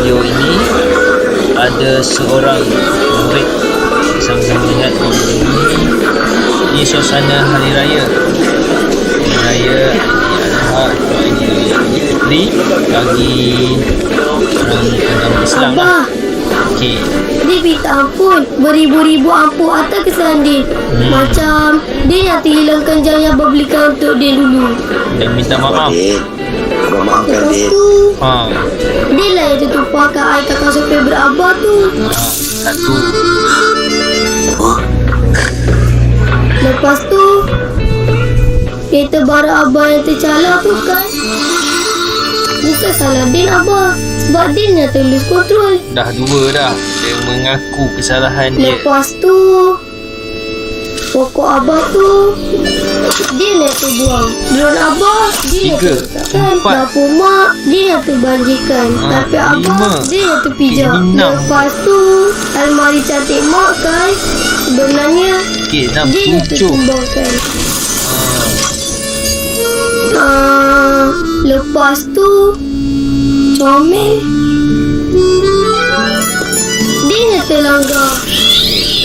video ini ada seorang murid sama-sama lihat video ini suasana hari raya Adha atau Aidilfitri bagi orang agama Islam lah. Okey. Dia minta ampun beribu-ribu ampun atas kesalahan dia. Macam dia yang terhilangkan jam yang berbelikan untuk dia dulu. Dia minta maaf. Abang maafkan Lepas dia. tu Ha. dia lah yang tertumpahkan air kakak sampai berabah tu. Satu. Lepas tu kereta barang abah yang tercalar tu kan bukan salah Din abah, sebab Din yang terlus kontrol. Dah dua dah. Dia mengaku kesalahan dia. Lepas tu pokok abah tu dia yang terbuang. Drone abah dia yang Tiga, terletakkan. empat. Dapur mak dia yang terbanjirkan. Tapi abah lima. dia yang terpijak. Okey, enam. Lepas tu almari cantik mak kan sebenarnya Okey, dia yang tujuh. tertumbangkan. Lepas tu comel dia yang terlanggar.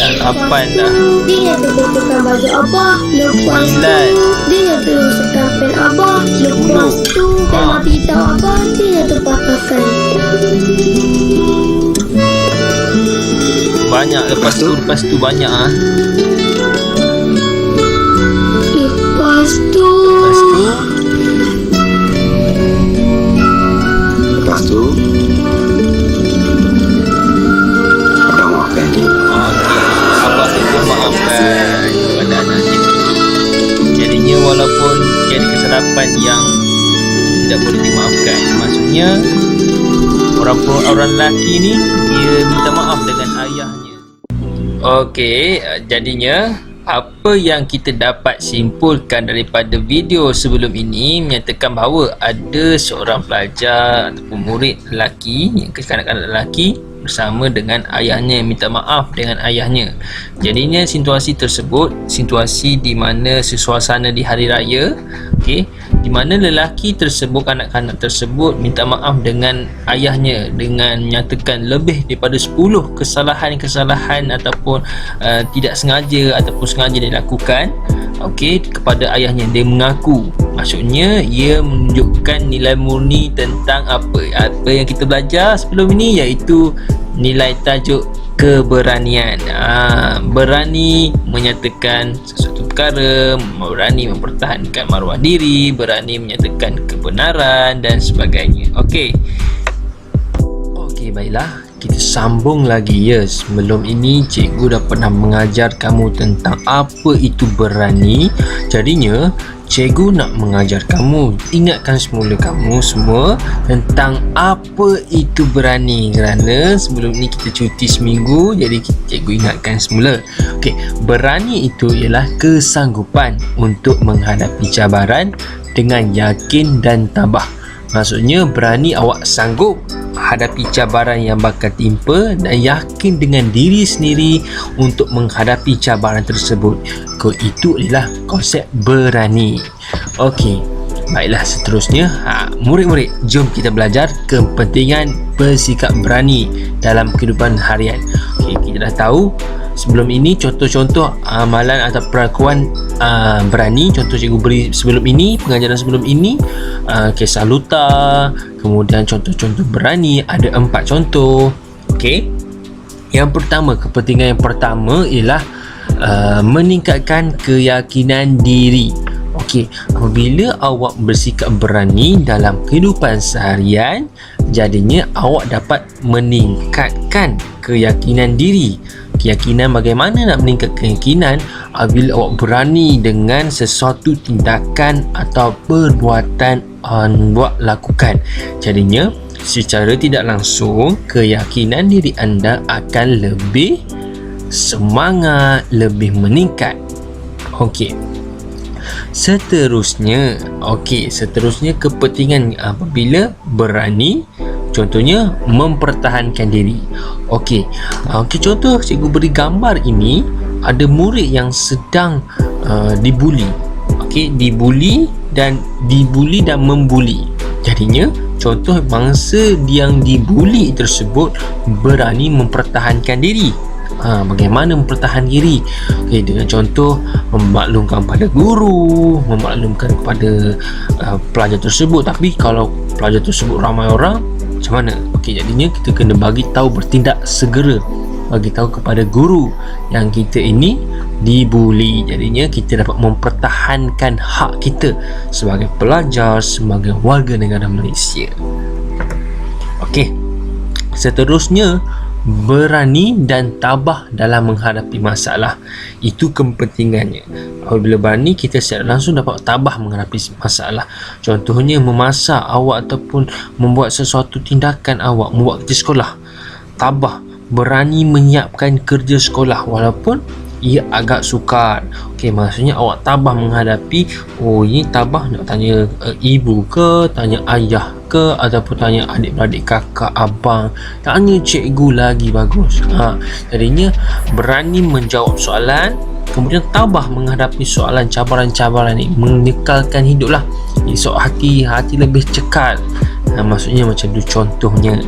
Dah lapan dah. Dia yang terbetulkan baju abah. Lepas tu Sembilan. dia yang teruskan pen abah. Lepas tu pen mati hitam abah dia yang terpatahkan. Banyak lepas tu banyak ah. Lepas tu Lepas tu abang maafkan dia. Abah itu maafkan kepada anak dia. Jadinya walaupun tiada kesilapan yang tidak boleh dimaafkan, maksudnya orang lelaki ni dia minta maaf dengan ayahnya. Okey, jadinya apa yang kita dapat simpulkan daripada video sebelum ini menyatakan bahawa ada seorang pelajar ataupun murid lelaki, kanak-kanak lelaki bersama dengan ayahnya, minta maaf dengan ayahnya. Jadinya situasi tersebut situasi di mana suasana di hari raya, okey, di mana lelaki tersebut, kanak-kanak tersebut minta maaf dengan ayahnya dengan menyatakan lebih daripada 10 kesalahan ataupun tidak sengaja ataupun sengaja dilakukan, okey, kepada ayahnya. Dia mengaku, maksudnya ia menunjukkan nilai murni tentang apa yang kita belajar sebelum ini, iaitu nilai tajuk keberanian. Berani menyatakan sesuatu perkara, berani mempertahankan maruah diri, berani menyatakan kebenaran dan sebagainya. Okey, baiklah, kita sambung lagi ya. Sebelum ini cikgu dah pernah mengajar kamu tentang apa itu berani. Jadinya cikgu nak mengajar kamu, ingatkan semula kamu semua tentang apa itu berani, kerana sebelum ni kita cuti seminggu, jadi cikgu ingatkan semula. Okey, berani itu ialah kesanggupan untuk menghadapi cabaran dengan yakin dan tabah. Maksudnya berani awak sanggup hadapi cabaran yang bakal timpa dan yakin dengan diri sendiri untuk menghadapi cabaran tersebut. Itu adalah konsep berani. Okey, baiklah, seterusnya murid-murid, jom kita belajar kepentingan bersikap berani dalam kehidupan harian. Okey, kita dah tahu sebelum ini contoh-contoh amalan atau perlakuan berani. Contoh cikgu beri sebelum ini, pengajaran sebelum ini, kisah Luta, kemudian contoh-contoh berani ada 4 contoh. Okey, yang pertama, kepentingan yang pertama ialah meningkatkan keyakinan diri. Okey, apabila awak bersikap berani dalam kehidupan seharian, jadinya awak dapat meningkatkan keyakinan diri. Keyakinan, bagaimana nak meningkatkan keyakinan? Apabila awak berani dengan sesuatu tindakan atau perbuatan awak lakukan, jadinya secara tidak langsung keyakinan diri anda akan lebih semangat, lebih meningkat. Okey, seterusnya kepentingan apabila berani, contohnya mempertahankan diri. Okey, contoh cikgu beri gambar ini. Ada murid yang sedang dibuli. Okey, dibuli dan membuli. Jadi Jadinya contoh mangsa yang dibuli tersebut berani mempertahankan diri. Bagaimana mempertahankan diri? Okey, dengan contoh memaklumkan pada guru, memaklumkan kepada pelajar tersebut. Tapi kalau pelajar tersebut ramai orang, macam mana? Okey, jadinya kita kena bagi tahu, bertindak segera, bagi tahu kepada guru yang kita ini dibuli. Jadinya kita dapat mempertahankan hak kita sebagai pelajar, sebagai warga negara Malaysia. Okey, seterusnya, berani dan tabah dalam menghadapi masalah. Itu kepentingannya. Apabila berani, kita secara langsung dapat tabah menghadapi masalah. Contohnya memasak awak ataupun membuat sesuatu tindakan awak, membuat kerja sekolah. Tabah, berani menyiapkan kerja sekolah walaupun ia agak sukar. Okey, maksudnya awak tabah menghadapi, ini tabah nak tanya ibu ke, tanya ayah ke, ataupun tanya adik-beradik, kakak, abang, tanya cikgu lagi bagus. Jadinya berani menjawab soalan, kemudian tabah menghadapi soalan cabaran-cabaran ini, mengekalkan hiduplah. Esok hati lebih cekal. Maksudnya macam tu contohnya.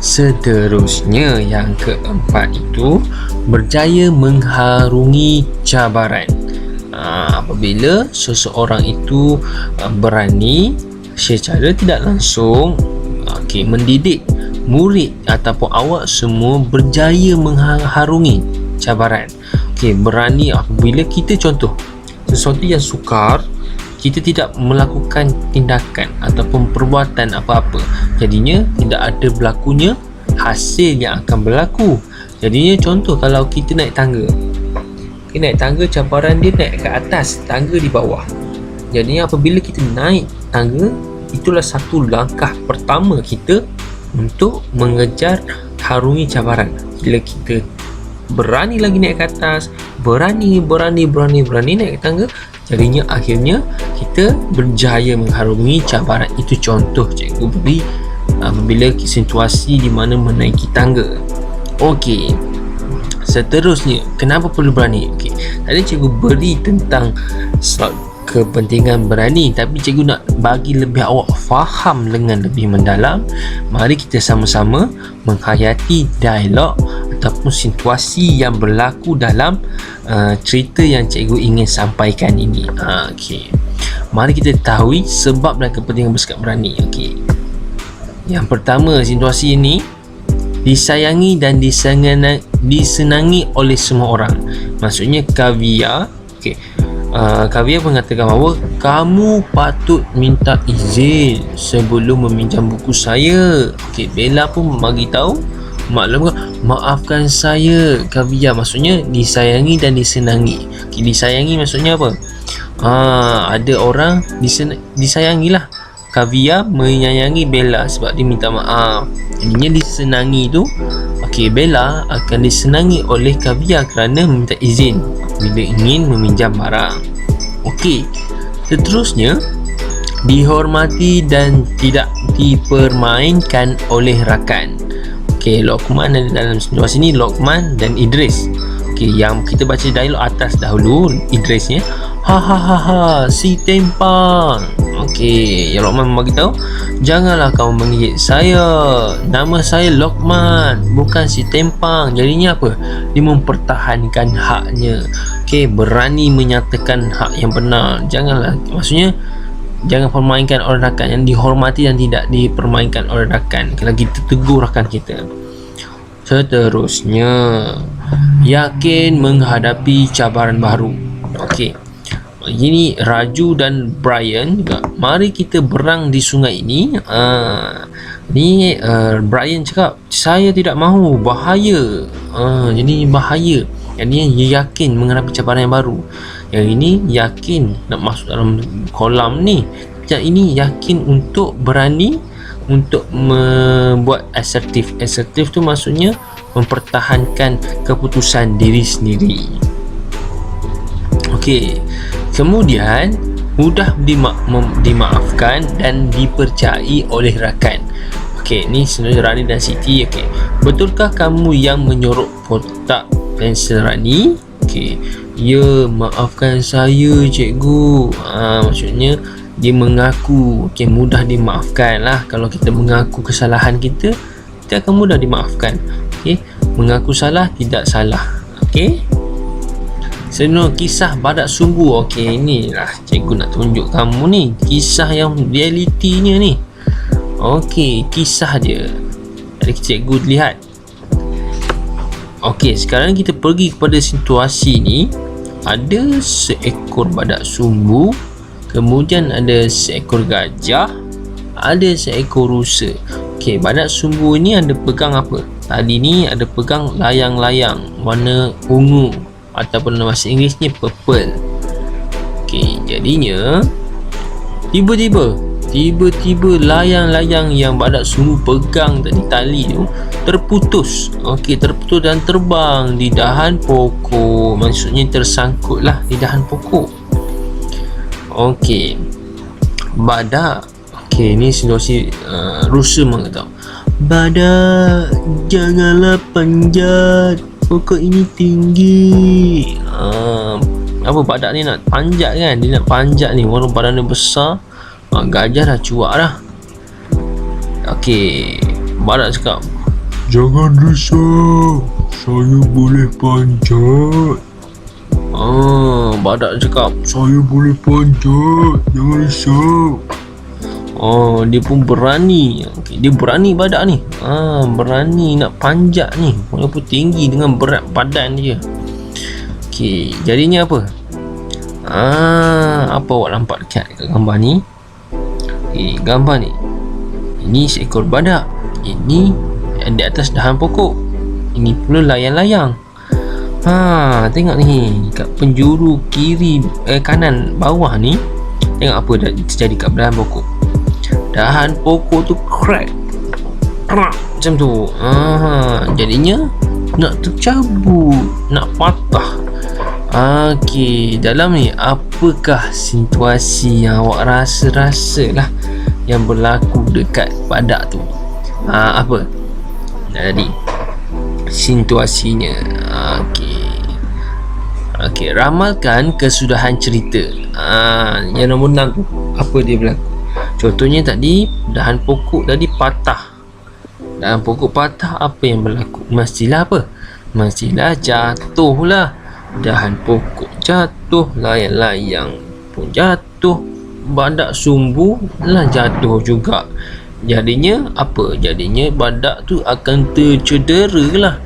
Seterusnya, yang keempat itu berjaya mengharungi cabaran. Apabila seseorang itu berani secara tidak langsung mendidik murid ataupun awak semua berjaya mengharungi cabaran. Berani apabila kita contoh sesuatu yang sukar, kita tidak melakukan tindakan ataupun perbuatan apa-apa, jadinya tidak ada berlakunya hasil yang akan berlaku. Jadinya contoh, kalau kita naik tangga, cabaran dia naik ke atas, tangga di bawah. Jadinya apabila kita naik tangga, itulah satu langkah pertama kita untuk mengejar harungi cabaran. Bila kita berani lagi naik ke atas, berani naik ke tangga, jadinya akhirnya kita berjaya mengharungi cabaran. Itu contoh cikgu beri apabila situasi di mana menaiki tangga. Okey, seterusnya, kenapa perlu berani? Okey, tadi cikgu beri tentang kepentingan berani, tapi cikgu nak bagi lebih awak faham dengan lebih mendalam. Mari kita sama-sama menghayati dialog ataupun situasi yang berlaku dalam cerita yang cikgu ingin sampaikan ini. Okey, mari kita ketahui sebab dan kepentingan bersikap berani. Okey, yang pertama, situasi ini disayangi dan disenangi oleh semua orang. Maksudnya Kavia, Kavia mengatakan bahawa kamu patut minta izin sebelum meminjam buku saya. Bella pun bagi tahu, maafkan saya Kavia. Maksudnya disayangi dan disenangi. Disayangi maksudnya apa? Ada orang disayangilah. Kavia menyayangi Bella sebab dia minta maaf. Jadinya disenangi tu, Bella akan disenangi oleh Kavia kerana meminta izin bila ingin meminjam barang. Seterusnya, dihormati dan tidak dipermainkan oleh rakan. Lokman ada dalam situasi ni, Lokman dan Idris. Yang kita baca dialog atas dahulu, Idrisnya, si tempang. Yang Lokman bagi tahu, janganlah kamu menggigit saya, nama saya Lokman, bukan si tempang. Jadinya apa? Dia mempertahankan haknya. Berani menyatakan hak yang benar. Maksudnya jangan permainkan oleh rakan, yang dihormati dan tidak dipermainkan oleh rakan. Kalau kita tegur rakan kita. Seterusnya, yakin menghadapi cabaran baru. Ini Raju dan Brian juga. Mari kita berang di sungai ini. Brian cakap, saya tidak mahu, bahaya. Jadi bahaya. Yang ni dia yakin menghadapi cabaran yang baru. Yang ini yakin nak masuk dalam kolam ni. Yang ini yakin untuk berani untuk membuat asertif. Asertif tu maksudnya mempertahankan keputusan diri sendiri. Kemudian mudah dimaafkan dan dipercayai oleh rakan. Ni sebenarnya Rani dan Siti. Betulkah kamu yang menyorok kotak pensel Rani? Ya, maafkan saya cikgu. Maksudnya dia mengaku, okey, mudah dimaafkan lah. Kalau kita mengaku kesalahan kita, kita akan mudah dimaafkan. Okey, mengaku salah tidak salah. Okey, senang kisah badak sumbu. Okey, inilah cikgu nak tunjuk kamu ni kisah yang realitinya ni. Okey, kisah dia. Jadi cikgu lihat. Okey, sekarang kita pergi kepada situasi ni. Ada seekor badak sumbu, kemudian ada seekor gajah, ada seekor rusa. Okey, badak sumbu ni ada pegang apa? Tadi ni ada pegang layang-layang warna ungu ataupun bahasa Inggerisnya purple. Okey, jadinya tiba-tiba layang-layang yang badak sumbu pegang tadi tali tu terputus. Okey, terputus dan terbang di dahan pokok. Maksudnya tersangkutlah di dahan pokok. Okey, badak. Okey, ni situasi rusa mengatakan, badak, janganlah panjat, pokok ini tinggi. Apa badak ni nak panjat kan? Dia nak panjat ni walaupun badan dia besar. Gajah dah cuak dah. Okey, badak cakap, jangan risau, saya boleh panjat. Badak cakap, saya boleh panjat, jangan risau. Dia pun berani. Okay, dia berani badak ni. Berani nak panjat ni walaupun tinggi dengan berat badan dia. Okey, jadinya apa? Apa awak nampak dekat gambar ni? Okey, gambar ni. Ini seekor badak. Ini di atas dahan pokok. Ini pula layang-layang. Tengok ni kat penjuru kiri kanan bawah ni. Tengok apa dah terjadi kat dahan pokok. Dahan pokok tu crack macam tu. Jadinya nak tercabut, nak patah. Okey, dalam ni apakah situasi yang awak rasa lah yang berlaku dekat badak tu? Apa? Jadi situasinya. Okey, ramalkan kesudahan cerita. Yang nombor 6 tu apa dia berlaku? Contohnya tadi dahan pokok tadi patah. Dahan pokok patah, apa yang berlaku? Mestilah apa? Mestilah jatuh lah. Dahan pokok jatuh, layang-layang pun jatuh, badak sumbu lah jatuh juga. Jadinya apa? Jadinya badak tu akan tercedera lah.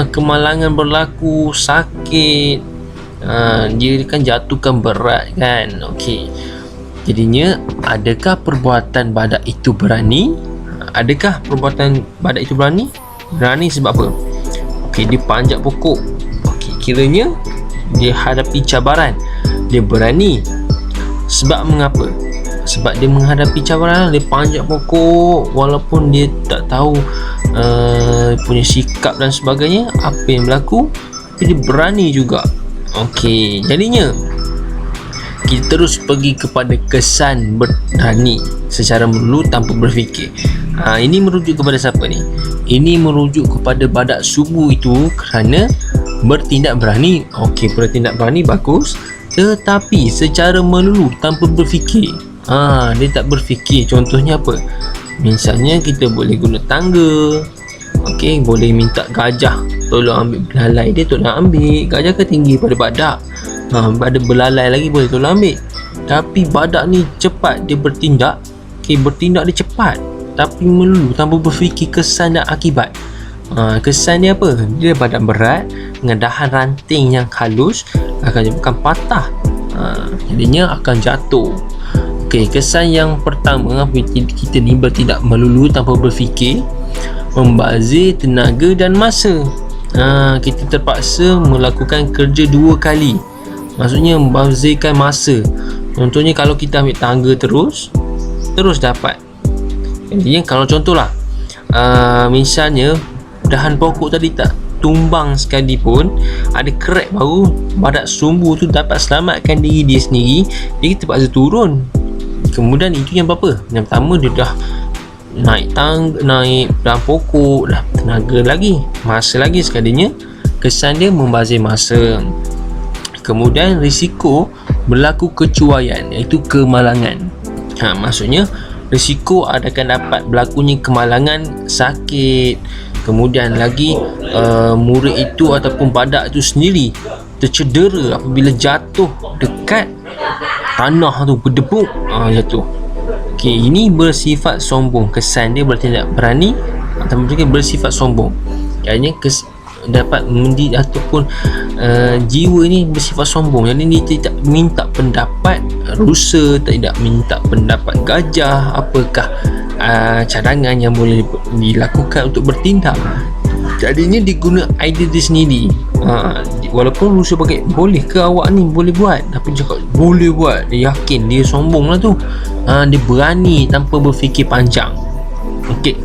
Kemalangan berlaku, sakit. Dia kan jatuhkan berat kan. Okey, jadinya adakah perbuatan badak itu berani? Adakah perbuatan badak itu berani? Berani sebab apa? Okey, dia panjat pokok. Okey, kiranya dia hadapi cabaran. Dia berani. Sebab mengapa? Sebab dia menghadapi cabaran. Dia panjat pokok walaupun dia tak tahu punya sikap dan sebagainya, apa yang berlaku, tapi dia berani juga. Okey, jadinya kita terus pergi kepada kesan berani secara melulu tanpa berfikir. Ini merujuk kepada siapa ni? Ini merujuk kepada badak sumbu itu kerana bertindak berani. Okey, bertindak berani bagus, tetapi secara melulu tanpa berfikir. Dia tak berfikir. Contohnya apa? Misalnya kita boleh guna tangga. Okey, boleh minta gajah tolong ambil belalai dia, tolong ambil. Gajah kan tinggi pada badak. Ada belalai lagi boleh tolong ambil. Tapi badak ni cepat dia bertindak. Okey, bertindak dia cepat tapi melulu tanpa berfikir kesan dan akibat. Kesan dia apa? Dia badan berat dengan dahan ranting yang halus akan menyebabkan patah. Jadinya akan jatuh. Okey, kesan yang pertama, kita ni bertindak melulu tanpa berfikir, membazir tenaga dan masa. Kita terpaksa melakukan kerja 2 kali. Maksudnya membazirkan masa. Contohnya kalau kita ambil tangga terus dapat. Intinya kalau contohlah misalnya dahan pokok tadi tak tumbang sekalipun, ada crack baru, badak sumbu tu dapat selamatkan diri dia sendiri, dia terpaksa turun. Kemudian itu yang berapa? Yang pertama dia dah naik dahan pokok, dah tenaga lagi, masa lagi. Sekalinya kesan dia membazir masa. Kemudian risiko berlaku kecuaian, iaitu kemalangan. Maksudnya risiko akan dapat berlakunya kemalangan, sakit. Kemudian lagi murid itu ataupun badak itu sendiri tercedera apabila jatuh dekat tanah tu, berdebuk, jatuh. Okey, ini bersifat sombong. Kesan dia bertindak berani ataupun juga bersifat sombong. Jadinya dapat ataupun jiwa ni bersifat sombong. Jadi dia tidak minta pendapat rusa, tidak minta pendapat gajah, apakah cadangan yang boleh dilakukan untuk bertindak. Jadinya dia guna idea dia sendiri. Walaupun rusa bagi, boleh ke awak ni boleh buat, tapi cakap boleh buat, dia yakin, dia sombong lah tu. Dia berani tanpa berfikir panjang. Okey,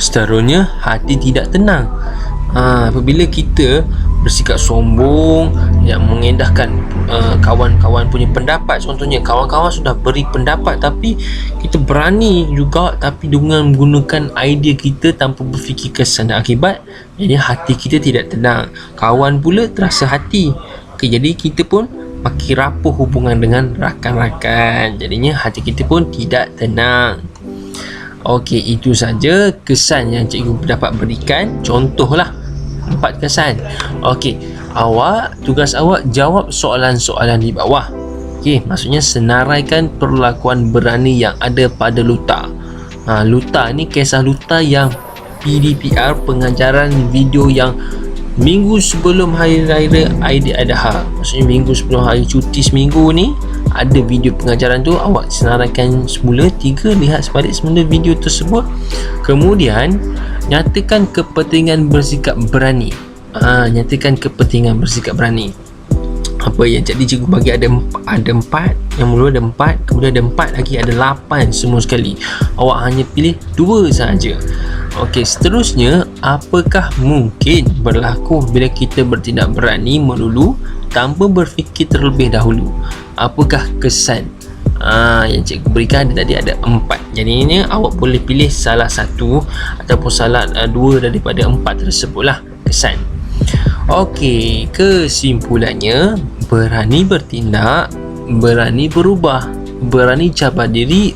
seterusnya hati tidak tenang. Apabila kita bersikap sombong, yang mengendahkan kawan-kawan punya pendapat. Contohnya kawan-kawan sudah beri pendapat, tapi kita berani juga, tapi dengan menggunakan idea kita tanpa berfikir kesan dan akibat. Jadi hati kita tidak tenang, kawan pula terasa hati. Jadi kita pun makin rapuh hubungan dengan rakan-rakan. Jadinya hati kita pun tidak tenang. Okey, itu saja kesan yang cikgu dapat berikan. Contohlah 4 kesan. Okey, tugas awak jawab soalan-soalan di bawah. Okey, maksudnya senaraikan perlakuan berani yang ada pada Luta. Luta ni kisah Luta yang PDPR, pengajaran video yang minggu sebelum hari raya Aidiladha. Maksudnya minggu sebelum hari cuti seminggu ni ada video pengajaran tu. Awak senaraikan semula 3, lihat sebalik semula video tersebut. Kemudian nyatakan kepentingan bersikap berani. Nyatakan kepentingan bersikap berani. Apa yang jadi cikgu bagi ada 4. Yang mula ada 4, kemudian ada 4 lagi, ada 8 semua sekali. Awak hanya pilih 2 sahaja. Okey, seterusnya, apakah mungkin berlaku bila kita bertindak berani melulu tanpa berfikir terlebih dahulu? Apakah kesan yang cikgu berikan tadi ada 4. Jadi ini awak boleh pilih salah satu ataupun salah 2 daripada 4 tersebutlah kesan. Okey, kesimpulannya, berani bertindak, berani berubah, berani cabar diri.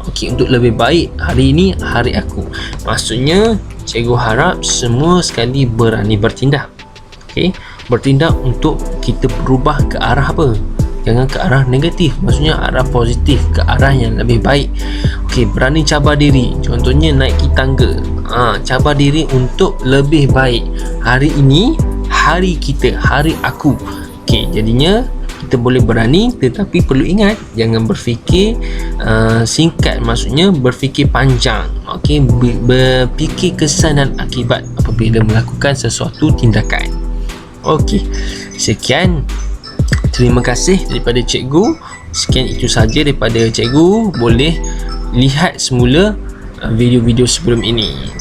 Okey, untuk lebih baik, hari ini hari aku. Maksudnya cikgu harap semua sekali berani bertindak. Okey, bertindak untuk kita berubah ke arah apa? Jangan ke arah negatif, maksudnya arah positif, ke arah yang lebih baik. Okey, berani cabar diri. Contohnya naiki tangga. Cabar diri untuk lebih baik. Hari ini hari kita, hari aku. Okey, jadinya kita boleh berani, tetapi perlu ingat jangan berfikir singkat, maksudnya berfikir panjang. Okey, berfikir kesan dan akibat apabila melakukan sesuatu tindakan. Okey, sekian. Terima kasih daripada cikgu. Sekian itu saja daripada cikgu. Boleh lihat semula video-video sebelum ini.